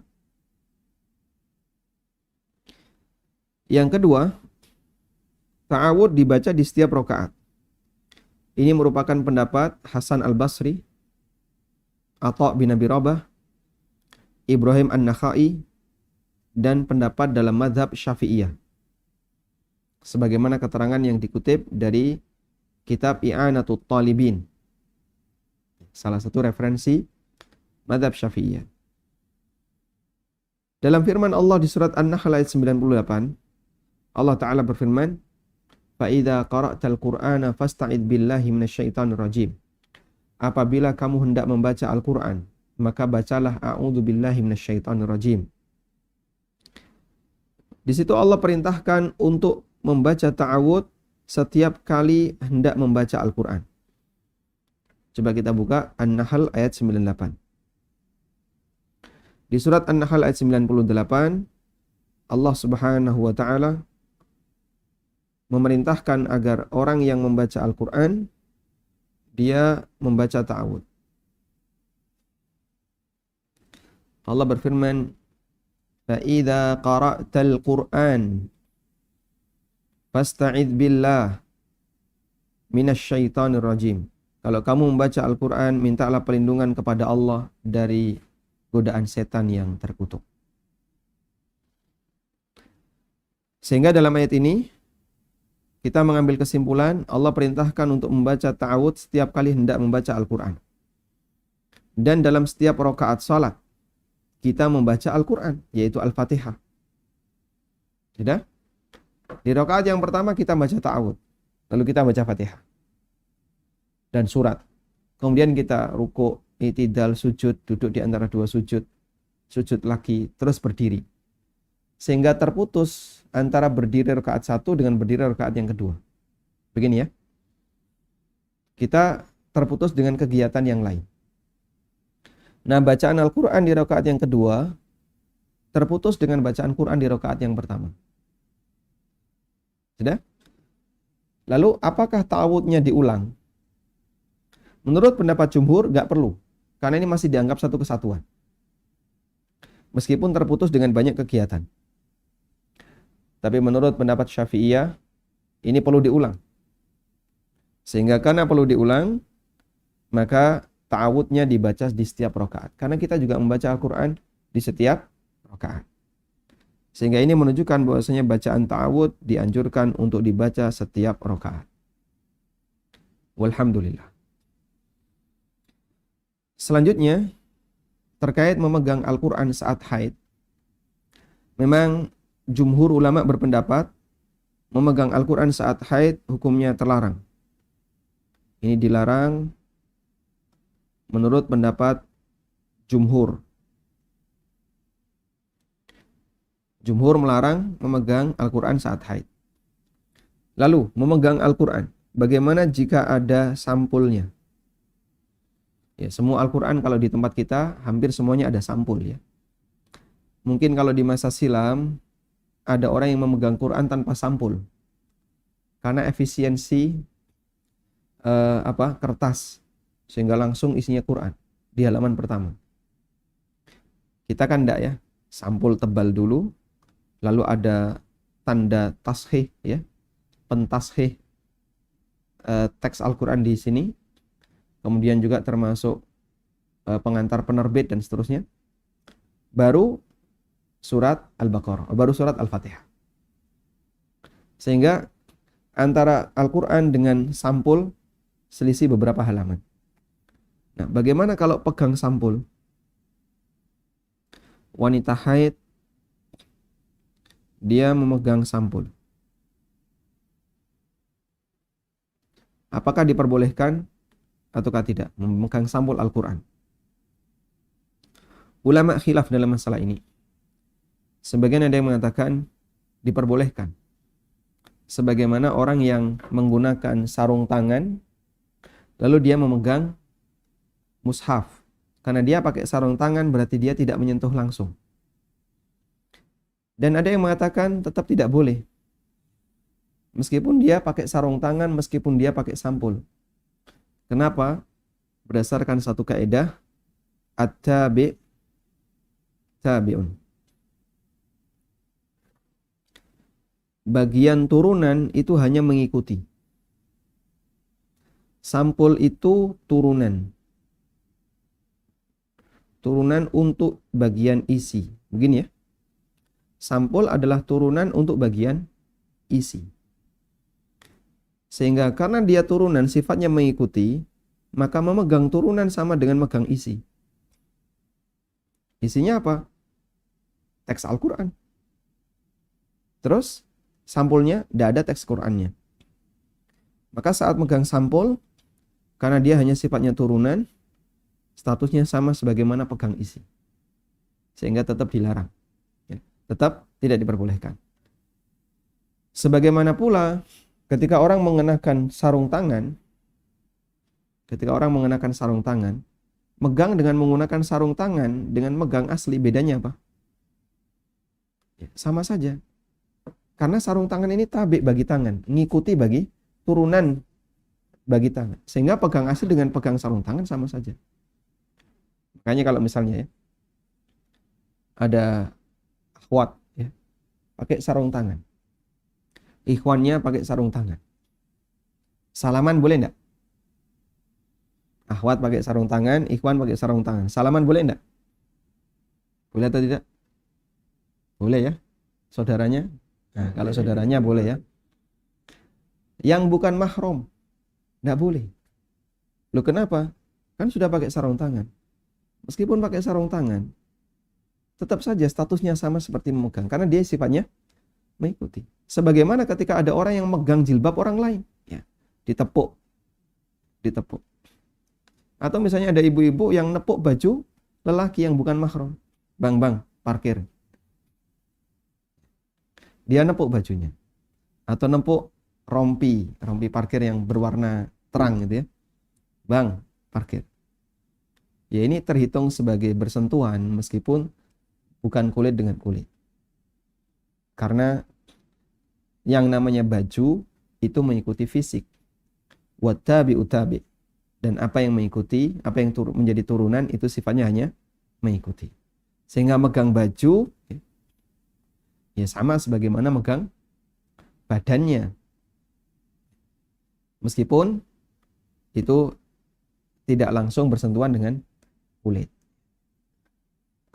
Yang kedua, ta'awud dibaca di setiap rakaat. Ini merupakan pendapat Hasan al-Basri, Atha bin Abi Rabah, Ibrahim an-Nakhai, dan pendapat dalam mazhab Syafi'iyah. Sebagaimana keterangan yang dikutip dari kitab I'anatut Talibin, salah satu referensi mazhab Syafi'iyah. Dalam firman Allah di surat An-Nahl ayat 98, Allah Ta'ala berfirman, فَإِذَا قَرَأْتَ الْقُرْآنَ فَاسْتَعِذْ بِاللَّهِ مِنَ الشَّيْطَانِ الرَّجِيمِ. Apabila kamu hendak membaca Al-Quran, maka bacalah a'udzu billahi minasyaitonir rajim. Di situ Allah perintahkan untuk membaca ta'awud setiap kali hendak membaca Al-Quran. Coba kita buka An-Nahl ayat 98. Di surat An-Nahl ayat 98, Allah Subhanahu wa taala memerintahkan agar orang yang membaca Al-Quran dia membaca ta'awud. Allah berfirman, فَإِذَا قَرَأْتَ الْقُرْآنِ فَاسْتَعِذْ بِاللَّهِ مِنَ الشَّيْطَانِ الرَّجِيمِ. Kalau kamu membaca Al-Quran, mintalah perlindungan kepada Allah dari godaan setan yang terkutuk. Sehingga dalam ayat ini kita mengambil kesimpulan Allah perintahkan untuk membaca ta'awud setiap kali hendak membaca Al-Quran. Dan dalam setiap rakaat salat kita membaca Al-Quran, yaitu Al-Fatihah. Sudah? Di rakaat yang pertama kita baca ta'awud, lalu kita baca Fatihah dan surat. Kemudian kita ruku, i'tidal, sujud, duduk di antara dua sujud, sujud lagi, terus berdiri. Sehingga terputus antara berdiri rakaat satu dengan berdiri rakaat yang kedua. Begini ya. Kita terputus dengan kegiatan yang lain. Nah, bacaan Al-Quran di rakaat yang kedua terputus dengan bacaan Quran di rakaat yang pertama. Sudah? Lalu apakah ta'awudnya diulang? Menurut pendapat jumhur nggak perlu, karena ini masih dianggap satu kesatuan. Meskipun terputus dengan banyak kegiatan. Tapi menurut pendapat Syafi'iyah, ini perlu diulang. Sehingga karena perlu diulang, maka ta'awudnya dibaca di setiap rakaat. Karena kita juga membaca Al-Quran di setiap rakaat. Sehingga ini menunjukkan bahwasanya bacaan ta'awud dianjurkan untuk dibaca setiap rakaat. Walhamdulillah. Selanjutnya, terkait memegang Al-Quran saat haid. Memang jumhur ulama berpendapat memegang Al-Quran saat haid hukumnya terlarang. Ini dilarang menurut pendapat jumhur. Jumhur melarang memegang Al-Quran saat haid. Lalu, memegang Al-Quran, bagaimana jika ada sampulnya? Ya, semua Al-Quran kalau di tempat kita hampir semuanya ada sampul ya. Mungkin kalau di masa silam ada orang yang memegang Quran tanpa sampul. Karena efisiensi kertas sehingga langsung isinya Quran di halaman pertama. Kita kan enggak ya, sampul tebal dulu, lalu ada tanda tashih ya, pentashih. teks Al-Quran di sini, kemudian juga termasuk pengantar penerbit dan seterusnya, baru surat Al-Baqarah, baru surat Al-Fatihah. Sehingga antara Al-Quran dengan sampul selisih beberapa halaman. Nah, bagaimana kalau pegang sampul? Wanita haid, dia memegang sampul. Apakah diperbolehkan ataukah tidak memegang sampul Al-Quran? Ulama khilaf dalam masalah ini. Sebagian ada yang mengatakan diperbolehkan. Sebagaimana orang yang menggunakan sarung tangan, lalu dia memegang mushaf. Karena dia pakai sarung tangan berarti dia tidak menyentuh langsung. Dan ada yang mengatakan tetap tidak boleh. Meskipun dia pakai sarung tangan, meskipun dia pakai sampul. Kenapa? Berdasarkan satu kaidah, at-tabi' tabi'un. Bagian turunan itu hanya mengikuti. Sampul itu turunan. Turunan untuk bagian isi. Begini ya. Sampul adalah turunan untuk bagian isi. Sehingga karena dia turunan sifatnya mengikuti, maka memegang turunan sama dengan megang isi. Isinya apa? Teks Al-Quran. Terus sampulnya tidak ada teks Qurannya. Maka saat megang sampul, karena dia hanya sifatnya turunan, statusnya sama sebagaimana pegang isi. Sehingga tetap dilarang. Ya, tetap tidak diperbolehkan. Sebagaimana pula ketika orang mengenakan sarung tangan, megang dengan menggunakan sarung tangan dengan megang asli, bedanya apa? Ya, sama saja. Karena sarung tangan ini tabi bagi tangan, ngikuti bagi turunan bagi tangan. Sehingga pegang asli dengan pegang sarung tangan sama saja. Makanya kalau misalnya ya, ada akhwat ya, pakai sarung tangan. Ikhwannya pakai sarung tangan. Salaman boleh enggak? Akhwat pakai sarung tangan, ikhwan pakai sarung tangan. Salaman boleh enggak? Boleh atau tidak? Boleh ya. Saudaranya? Nah, kalau saudaranya boleh ya. Yang bukan mahram enggak boleh. Loh kenapa? Kan sudah pakai sarung tangan. Meskipun pakai sarung tangan, tetap saja statusnya sama seperti memegang. Karena dia sifatnya mengikuti. Sebagaimana ketika ada orang yang megang jilbab orang lain. Ya, ditepuk. Atau misalnya ada ibu-ibu yang nepuk baju lelaki yang bukan mahram. Bang, parkir. Dia nepuk bajunya. Atau nepuk rompi parkir yang berwarna terang gitu ya. Bang, parkir. Ya ini terhitung sebagai bersentuhan meskipun bukan kulit dengan kulit. Karena yang namanya baju itu mengikuti fisik. Wattabi utabi. Dan apa yang mengikuti, apa yang menjadi turunan itu sifatnya hanya mengikuti. Sehingga megang baju ya sama sebagaimana megang badannya. Meskipun itu tidak langsung bersentuhan dengan kulit.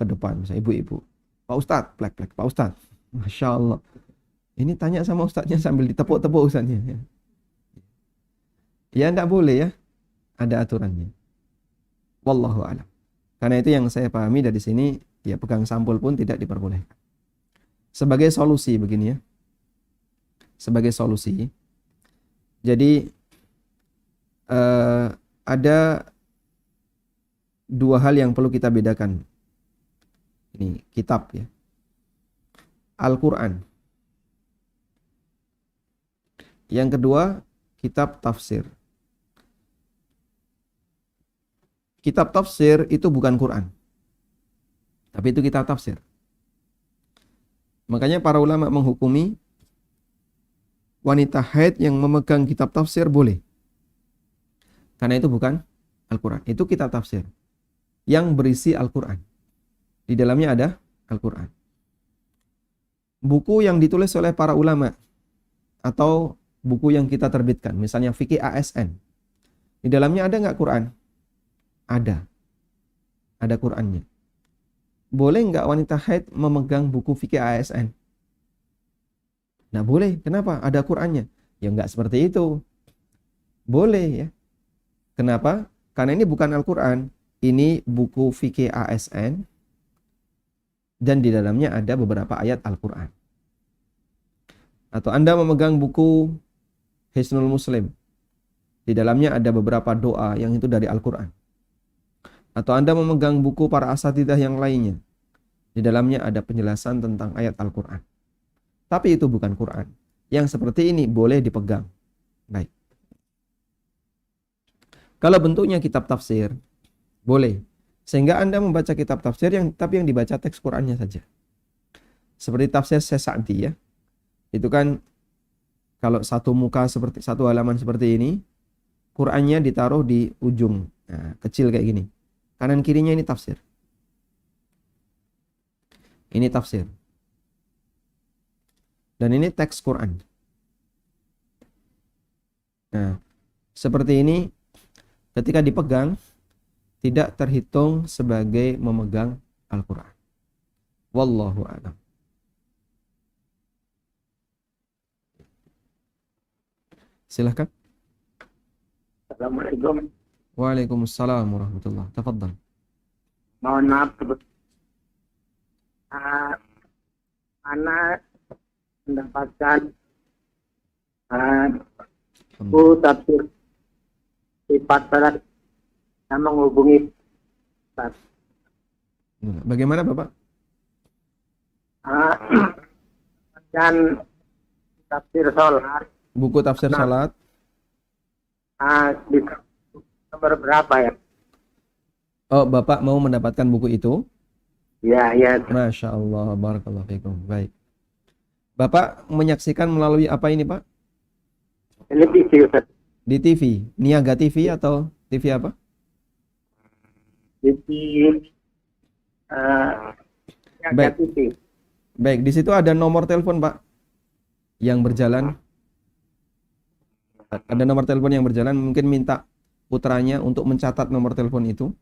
Ke depan, misalnya ibu-ibu. Pak Ustadz, plek-plek, Pak Ustadz. Masya Allah. Ini tanya sama Ustadznya sambil ditepuk-tepuk Ustadznya. Ya enggak boleh ya. Ada aturannya. Wallahu a'lam. Karena itu yang saya pahami dari sini, ya pegang sampul pun tidak diperbolehkan. Sebagai solusi begini ya. Sebagai solusi. Jadi ada dua hal yang perlu kita bedakan. Ini kitab ya. Al-Quran. Yang kedua, kitab tafsir. Kitab tafsir itu bukan Quran. Tapi itu kitab tafsir. Makanya para ulama menghukumi wanita haid yang memegang kitab tafsir boleh. Karena itu bukan Al-Quran. Itu kitab tafsir yang berisi Al-Quran. Di dalamnya ada Al-Quran. Buku yang ditulis oleh para ulama atau buku yang kita terbitkan, misalnya fikih ASN. Di dalamnya ada nggak Quran? Ada. Ada Qurannya. Boleh nggak wanita haid memegang buku fikih ASN? Nah boleh. Kenapa? Ada Qurannya. Ya nggak seperti itu. Boleh ya. Kenapa? Karena ini bukan Al-Quran. Ini buku fikih ASN. Dan di dalamnya ada beberapa ayat Al-Quran. Atau Anda memegang buku Hisnul Muslim. Di dalamnya ada beberapa doa yang itu dari Al-Quran. Atau Anda memegang buku para asatidzah yang lainnya. Di dalamnya ada penjelasan tentang ayat Al-Quran. Tapi itu bukan Quran. Yang seperti ini boleh dipegang. Baik. Kalau bentuknya kitab tafsir, boleh. Sehingga Anda membaca kitab tafsir tapi yang dibaca teks Qurannya saja. Seperti tafsir Syekh Sa'di ya. Itu kan kalau satu muka seperti satu halaman seperti ini, Qurannya ditaruh di ujung. Nah, kecil kayak gini. Kanan kirinya ini tafsir. Ini tafsir. Dan ini teks Quran. Nah, seperti ini ketika dipegang tidak terhitung sebagai memegang Al-Quran. Wallahu a'lam. Silahkan. Assalamualaikum. Waalaikumsalam warahmatullahi. Tafadhal. Mohon maaf anak mendapatkan buku tafsir sifat salat yang menghubungi Ustaz. Bagaimana Bapak? Dan tafsir sholat. Buku tafsir salat. Di nomor berapa ya? Oh, Bapak mau mendapatkan buku itu? Ya, ya. Masya Allah, barakallahu fikum. Baik. Bapak menyaksikan melalui apa ini, Pak? Televisi, Ustaz. Di TV, Niaga TV atau TV apa? Baik. TV. Baik, di situ ada nomor telepon, Pak, yang berjalan. Ada nomor telepon yang berjalan, mungkin minta putranya untuk mencatat nomor telepon itu.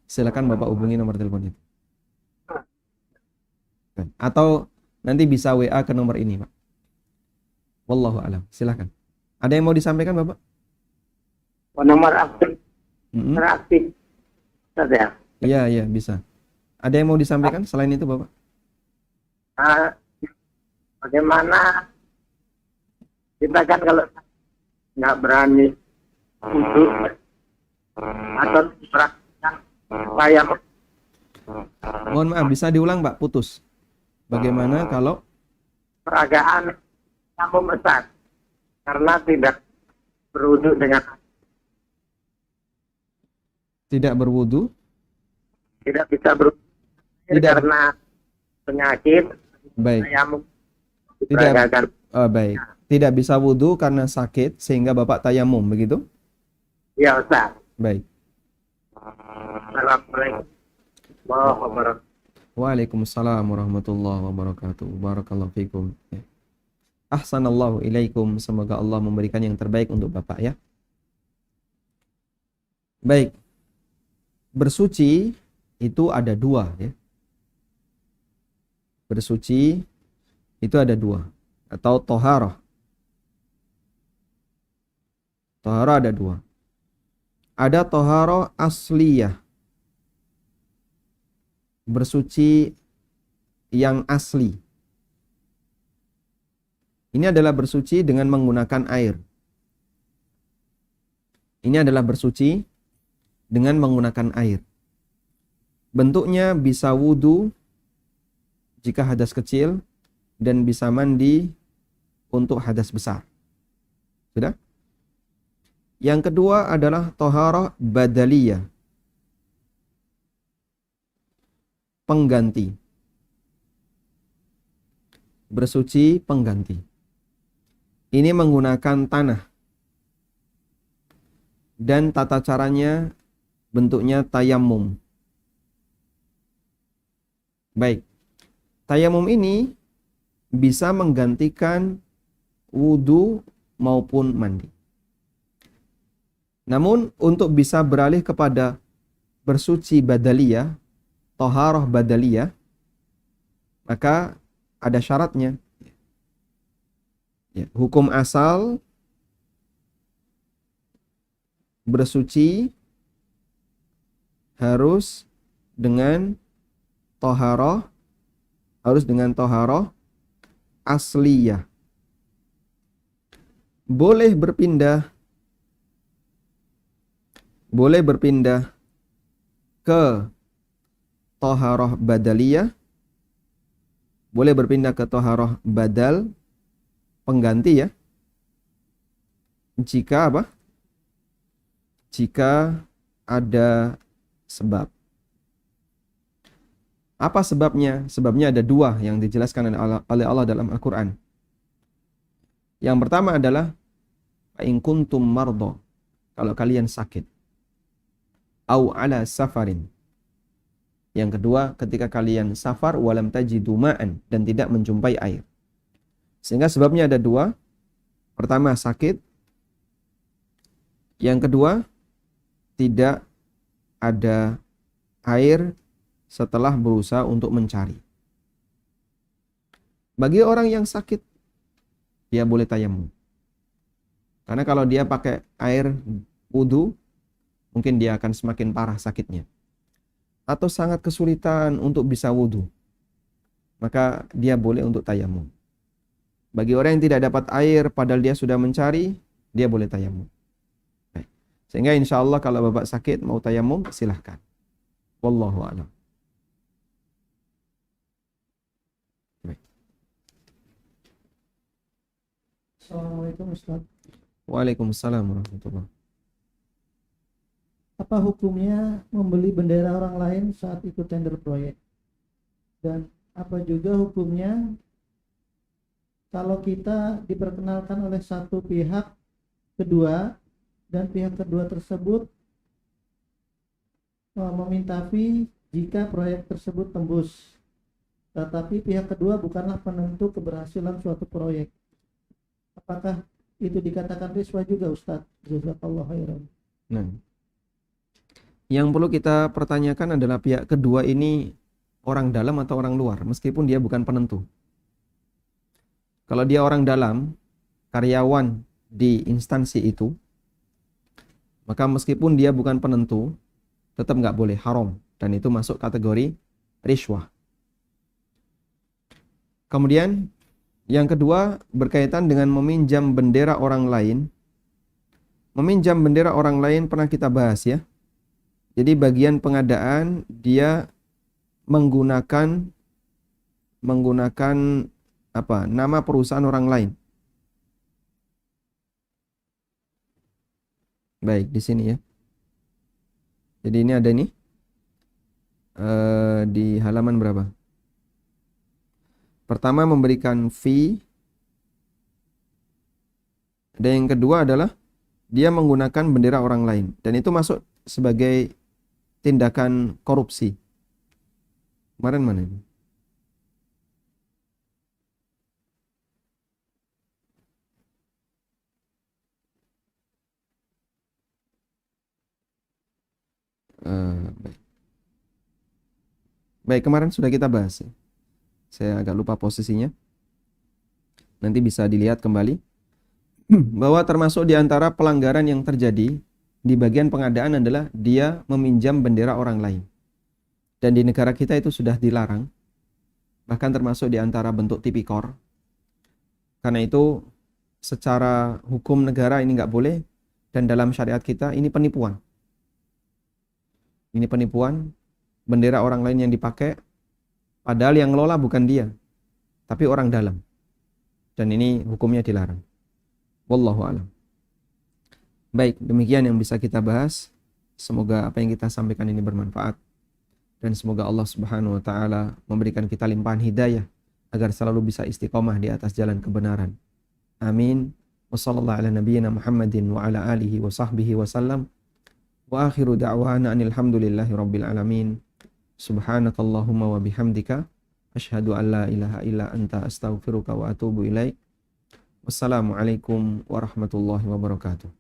Silakan Bapak hubungi nomor telepon itu. Atau nanti bisa WA ke nomor ini, Pak. Wallahu a'lam. Silakan. Ada yang mau disampaikan, Bapak? Nomor aktif. Teraktif. Ustaz ya? Iya, bisa. Ada yang mau disampaikan selain itu, Bapak? Bagaimana kita kan kalau nggak berani untuk atau praktekkan upaya. Mohon maaf, bisa diulang, Pak? Putus. Bagaimana kalau Peragaan yang memesan karena tidak berwudu dengan tidak berwudu? tidak bisa berwudu karena penyakit. Baik. Tayamum Tidak. diperagakan. Baik. Tidak bisa wudu karena sakit sehingga Bapak tayamum, begitu? Ya, Ustaz. Baik. Assalamualaikum warahmatullahi wabarakatuh. Waalaikumsalam warahmatullahi wabarakatuh. Barakallahu fikum. Ya. Ahsanallahu ilaikum. Semoga Allah memberikan yang terbaik untuk Bapak ya. Baik. Bersuci itu ada dua ya. Bersuci itu ada dua. Atau toharoh. Toharoh ada dua. Ada toharoh asliyah. Bersuci yang asli. Ini adalah bersuci dengan menggunakan air. Ini adalah bersuci dengan menggunakan air. Bentuknya bisa wudu jika hadas kecil dan bisa mandi untuk hadas besar. Sudah? Yang kedua adalah toharah badaliyah. Pengganti. Bersuci pengganti. Ini menggunakan tanah. Dan tata caranya bentuknya tayamum. Baik. Tayamum ini bisa menggantikan wudu maupun mandi. Namun untuk bisa beralih kepada bersuci badaliyah, toharoh badaliyah, maka ada syaratnya. Ya, hukum asal bersuci harus dengan toharoh asliyah. Boleh berpindah ke toharoh badaliyah, boleh berpindah ke toharoh badal, pengganti ya, jika apa? Jika ada sebab. Apa sebabnya? Sebabnya ada dua yang dijelaskan oleh Allah dalam Al-Quran. Yang pertama adalah in kuntum mardo, kalau kalian sakit, au ala safarin. Yang kedua, ketika kalian safar walam tajidu ma'an, dan tidak menjumpai air. Sehingga sebabnya ada dua. Pertama sakit, yang kedua tidak ada air setelah berusaha untuk mencari. Bagi orang yang sakit, dia boleh tayamum. Karena kalau dia pakai air wudu, mungkin dia akan semakin parah sakitnya. Atau sangat kesulitan untuk bisa wudu, maka dia boleh untuk tayamum. Bagi orang yang tidak dapat air padahal dia sudah mencari, dia boleh tayamum. Sehingga insya Allah kalau Bapak sakit mau tayamum, silahkan. Wallahu a'lam. Assalamualaikum Ustaz. Waalaikumsalam warahmatullahi. Apa hukumnya membeli bendera orang lain saat ikut tender proyek? Dan apa juga hukumnya kalau kita diperkenalkan oleh satu pihak kedua dan pihak kedua tersebut meminta fee jika proyek tersebut tembus, tetapi pihak kedua bukanlah penentu keberhasilan suatu proyek? Apakah itu dikatakan riswa juga, Ustaz? Jazakallahu khairan. Nah, yang perlu kita pertanyakan adalah pihak kedua ini orang dalam atau orang luar, meskipun dia bukan penentu. Kalau dia orang dalam, karyawan di instansi itu, maka meskipun dia bukan penentu, tetap nggak boleh, haram. Dan itu masuk kategori riswah. Kemudian, yang kedua berkaitan dengan meminjam bendera orang lain. Meminjam bendera orang lain pernah kita bahas ya. Jadi bagian pengadaan dia menggunakan nama perusahaan orang lain. Baik, di sini ya. Jadi ini ada nih di halaman berapa? Pertama memberikan fee, dan yang kedua adalah dia menggunakan bendera orang lain, dan itu masuk sebagai tindakan korupsi. Kemarin mana ini? Baik, kemarin sudah kita bahas ya. Saya agak lupa posisinya. Nanti bisa dilihat kembali. Bahwa termasuk di antara pelanggaran yang terjadi di bagian pengadaan adalah dia meminjam bendera orang lain. Dan di negara kita itu sudah dilarang. Bahkan termasuk di antara bentuk tipikor. Karena itu secara hukum negara ini nggak boleh. Dan dalam syariat kita ini penipuan. Ini penipuan. Bendera orang lain yang dipakai. Padahal yang ngelola bukan dia, tapi orang dalam. Dan ini hukumnya dilarang. Wallahu a'lam. Baik, demikian yang bisa kita bahas. Semoga apa yang kita sampaikan ini bermanfaat. Dan semoga Allah Subhanahu wa taala memberikan kita limpahan hidayah agar selalu bisa istiqomah di atas jalan kebenaran. Amin. Wassallallahu ala nabiyyina Muhammadin wa ala alihi wa sahbihi wa sallam. Wa akhiru da'wana anilhamdulillahi rabbil alamin. Subhanakallahumma wa bihamdika asyhadu an la ilaha illa anta astaghfiruka wa atubu ilaik. Wassalamualaikum warahmatullahi wabarakatuh.